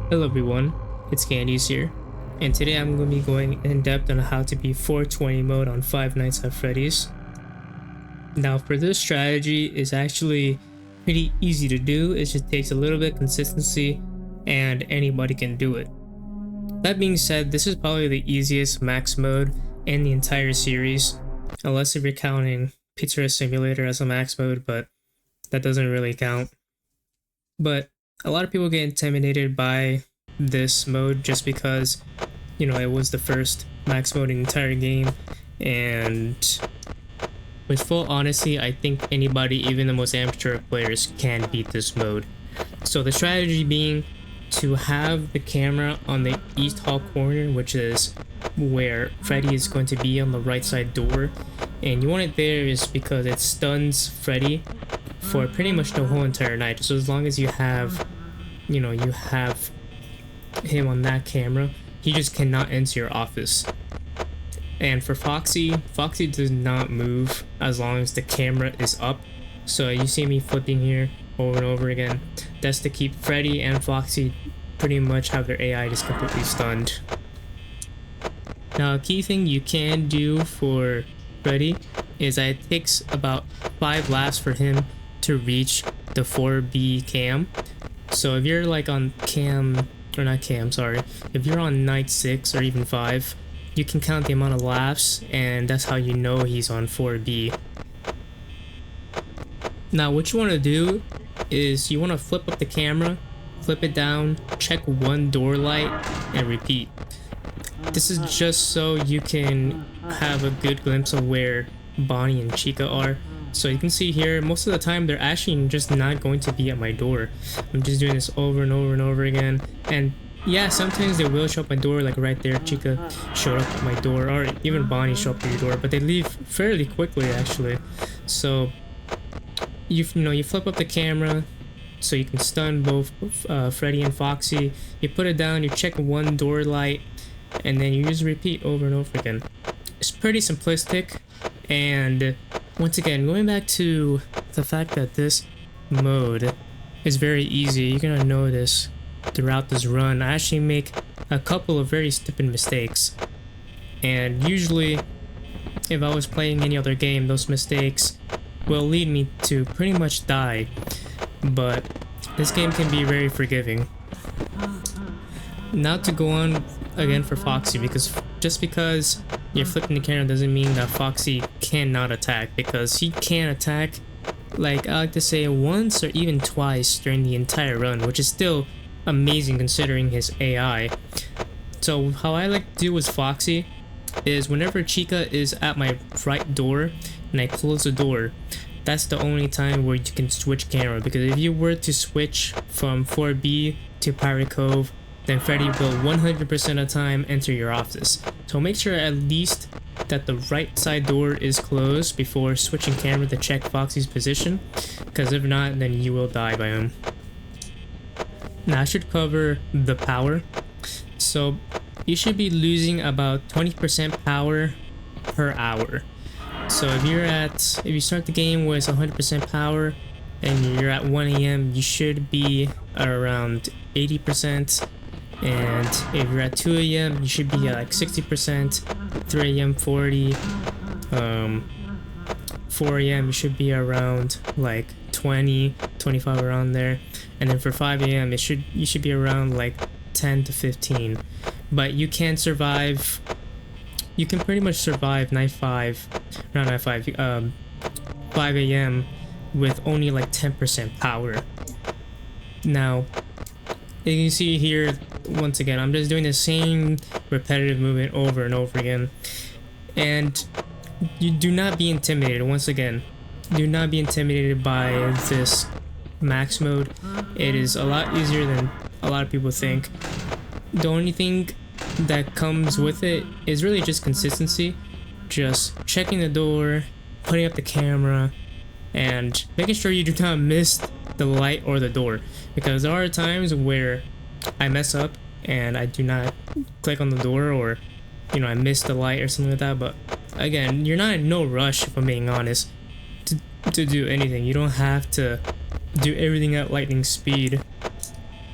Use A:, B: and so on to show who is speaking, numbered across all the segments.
A: Hello everyone, it's Candy's here, and today I'm going to be going in depth on how to beat 420 mode on Five Nights at Freddy's. Now for this strategy is actually pretty easy to do, it just takes a little bit of consistency and anybody can do it. That being said, this is probably the easiest max mode in the entire series, unless if you're counting Pizzeria Simulator as a max mode, but that doesn't really count. But a lot of people get intimidated by this mode just because, it was the first max mode in the entire game, and with full honesty, I think anybody, even the most amateur players, can beat this mode. So the strategy being to have the camera on the east hall corner, which is where Freddy is going to be on the right side door, and you want it there is because it stuns Freddy for pretty much the whole entire night. So as long as you have you have him on that camera, he just cannot enter your office. And for Foxy does not move as long as the camera is up. So you see me flipping here over and over again. That's to keep Freddy and Foxy pretty much have their AI just completely stunned. Now a key thing you can do for Freddy is that it takes about 5 laps for him to reach the 4B cam. So if you're like on if you're on night 6 or even 5, you can count the amount of laps and that's how you know he's on 4B. Now what you want to do is you want to flip up the camera, flip it down, check one door light, and repeat. This is just so you can have a good glimpse of where Bonnie and Chica are. So you can see here, most of the time they're actually just not going to be at my door. I'm just doing this over and over and over again. And yeah, sometimes they will show up at my door, like right there, Chica showed up at my door, or even Bonnie showed up at your door, but they leave fairly quickly actually. So you flip up the camera so you can stun both Freddy and Foxy. You put it down, you check one door light, and then you just repeat over and over again. It's pretty simplistic, and once again, going back to the fact that this mode is very easy, you're gonna notice throughout this run, I actually make a couple of very stupid mistakes. And usually, if I was playing any other game, those mistakes will lead me to pretty much die. But this game can be very forgiving. Not to go on again for Foxy, because just because you're flipping the camera doesn't mean that Foxy cannot attack, because he can attack, like I like to say, once or even twice during the entire run, which is still amazing considering his AI. So how I like to do with Foxy is whenever Chica is at my right door and I close the door, that's the only time where you can switch camera, because if you were to switch from 4B to Pirate Cove, then Freddy will 100% of the time enter your office. So make sure at least that the right side door is closed before switching camera to check Foxy's position, because if not, then you will die by him. Now I should cover the power. So you should be losing about 20% power per hour. So if you start the game with 100% power and you're at 1 AM, you should be around 80%. And if you're at 2 AM, you should be at like 60%, 3 AM 40, 4 AM you should be around like 20, 25 around there, and then for 5 AM you should be around like 10 to 15. But you can pretty much survive 5 AM with only like 10% power. Now you can see here, once again, I'm just doing the same repetitive movement over and over again. And you do not be intimidated. Once again, do not be intimidated by this max mode. It is a lot easier than a lot of people think. The only thing that comes with it is really just consistency. Just checking the door, putting up the camera, and making sure you do not miss the light or the door, because there are times where I mess up and I do not click on the door, or I miss the light or something like that. But again, you're not in no rush, if I'm being honest, to do anything. You don't have to do everything at lightning speed.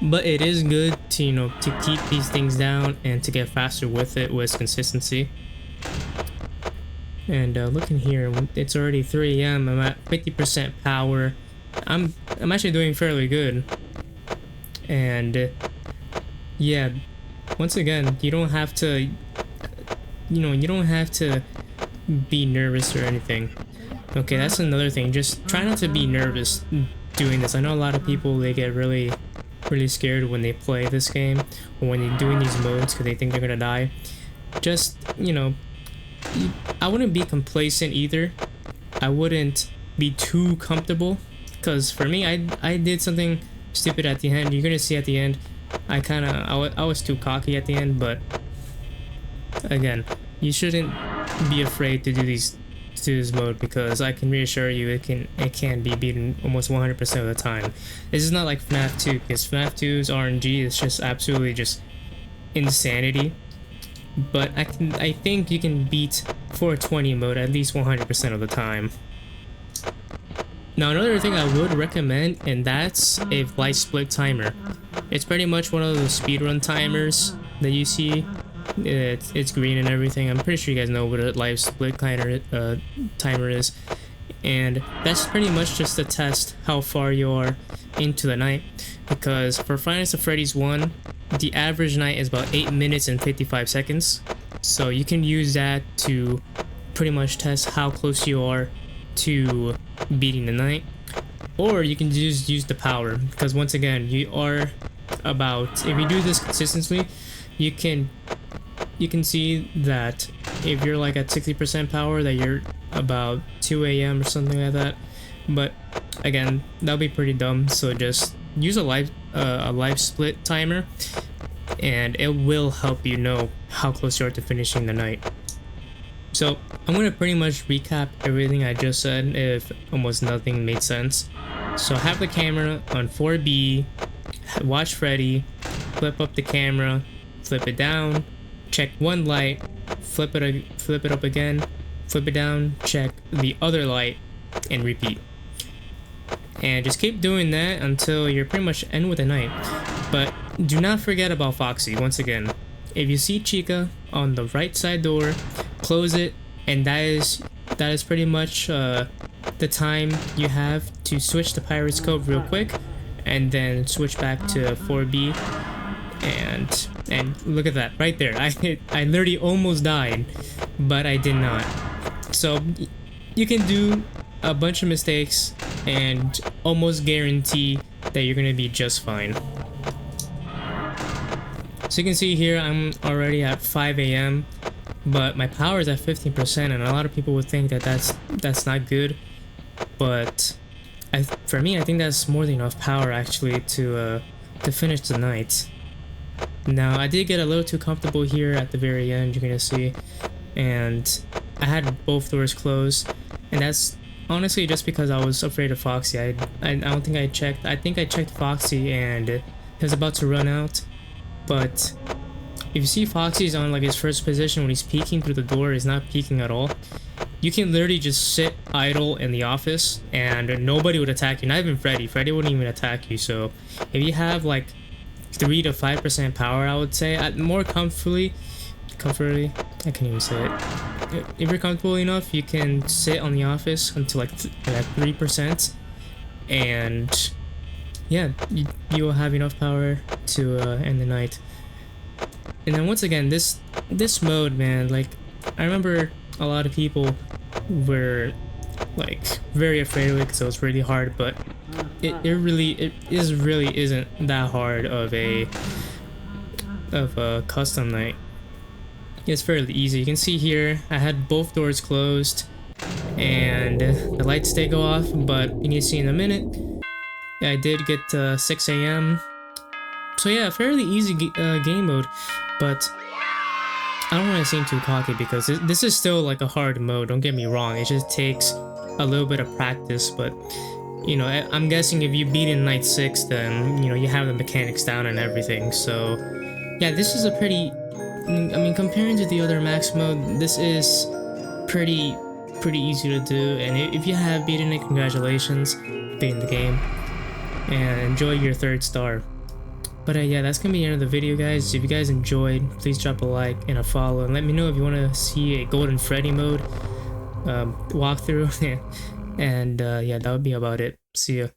A: but it is good to, you know, to keep these things down and to get faster with it with consistency. And looking here, it's already 3 a.m. I'm at 50% power. I'm actually doing fairly good. And yeah, once again, you don't have to, you know, you don't have to be nervous or anything. Okay, that's another thing. Just try not to be nervous doing this. I know a lot of people, they get really scared when they play this game or when they're doing these modes because they think they're gonna die. Just, you know, I wouldn't be complacent either. I wouldn't be too comfortable, because for me, I did something stupid at the end. You're gonna see at the end, I was too cocky at the end. But again, you shouldn't be afraid to do this mode, because I can reassure you it can be beaten almost 100% of the time. This is not like FNAF 2, because FNAF 2's RNG is just absolutely just insanity. But I think you can beat 420 mode at least 100% of the time. Now another thing I would recommend, and that's a light split timer. It's pretty much one of those speedrun timers that you see. It's green and everything. I'm pretty sure you guys know what a live split timer is, and that's pretty much just to test how far you are into the night. Because for Five Nights at Freddy's 1, the average night is about 8 minutes and 55 seconds. So you can use that to pretty much test how close you are to beating the night. Or you can just use the power, because once again, you are about, if you do this consistently, you can see that if you're like at 60% power, that you're about 2 a.m. or something like that. But again, that'll be pretty dumb, so just use a live split timer, and it will help you know how close you are to finishing the night. So I'm gonna pretty much recap everything I just said if almost nothing made sense. So have the camera on 4B, watch Freddy, flip up the camera, flip it down, check one light, flip it up again, flip it down, check the other light, and repeat. And just keep doing that until you're pretty much end with the night. But do not forget about Foxy. Once again, if you see Chica on the right side door, close it, and that is pretty much the time you have to switch to Pirate's Cove real quick, and then switch back to 4B. And look at that right there. I literally almost died, but I did not. So you can do a bunch of mistakes and almost guarantee that you're gonna be just fine. So you can see here I'm already at 5 a.m. but my power is at 15%, and a lot of people would think that that's not good, but for me, I think that's more than enough power actually to finish the night. Now I did get a little too comfortable here at the very end, you're gonna see, and I had both doors closed, and that's honestly just because I was afraid of Foxy. I don't think I checked. I think I checked Foxy and he was about to run out. But if you see Foxy's on like his first position when he's peeking through the door, he's not peeking at all. You can literally just sit idle in the office and nobody would attack you. Not even Freddy. Freddy wouldn't even attack you. So if you have like 3 to 5% power, I would say, more comfortably, I can't even say it. If you're comfortable enough, you can sit on the office until like 3%, and yeah, you will have enough power to end the night. And then once again, this mode, man, like I remember a lot of people were like very afraid of it because it was really hard, but it really isn't that hard of a custom night. It's fairly easy. You can see here I had both doors closed and the lights did go off, but you need to see in a minute I did get 6 a.m. So yeah, fairly easy game mode, but I don't want to seem too cocky because this is still like a hard mode, don't get me wrong. It just takes a little bit of practice, but you know, I'm guessing if you beat in night 6, then you know you have the mechanics down and everything. So yeah, this is a pretty, I mean, comparing to the other max mode, this is pretty easy to do, and if you have beaten it, congratulations, beating the game, and enjoy your 3rd star. But yeah, that's gonna be the end of the video, guys. If you guys enjoyed, please drop a like and a follow, and let me know if you want to see a Golden Freddy mode walkthrough. And yeah, that would be about it. See ya.